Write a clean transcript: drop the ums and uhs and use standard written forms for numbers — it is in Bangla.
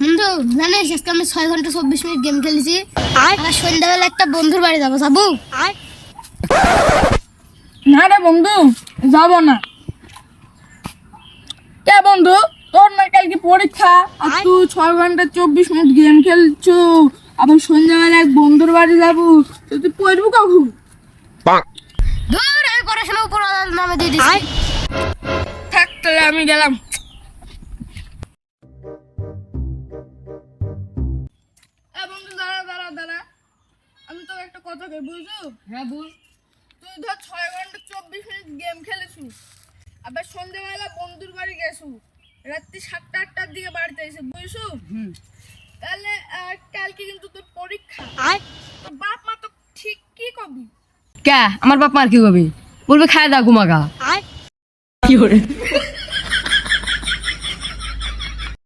বন্ধু জানিস আজকে আমি 6 ঘন্টা 24 মিনিট গেম খেলেছি। আবার সন্ধ্যাবেলা একটা বন্ধুর বাড়ি যাবো, যাবো? না রে বন্ধু, যাব না। কে বন্ধু, তোর না কালকে পরীক্ষা আর তুই 6 ঘন্টা 24 মিনিট গেম খেলছো, আবার সন্ধ্যাবেলা এক বন্ধুর বাড়ি যাবো, তো তুই পড়বো কখন? ধুর, আমি পড়াশোনা উপর নামে দিয়ে দিছি। থাক তাহলে আমি গেলাম। বন্ধু দাঁড়া দাঁড়া দাঁড়া, আমি তোকে একটা কথা কই, বুঝছো? হ্যাঁ বল। তুই ধর 6 ঘন্টা 24 মিনিট গেম খেলেছু, আবার সন্ধ্যাবেলা বন্ধুর বাড়ি গেছু, রাত্রি 7টা 8টার দিকে বাড়িতে এসে বুঝছো? তাহলে কালকে কিন্তু তোর পরীক্ষা। তোর বাপ মা তো ঠিক কি কবি? কে আমার বাপ মার কি করবি? বলবে খায় দা ঘুমাগা। কি করে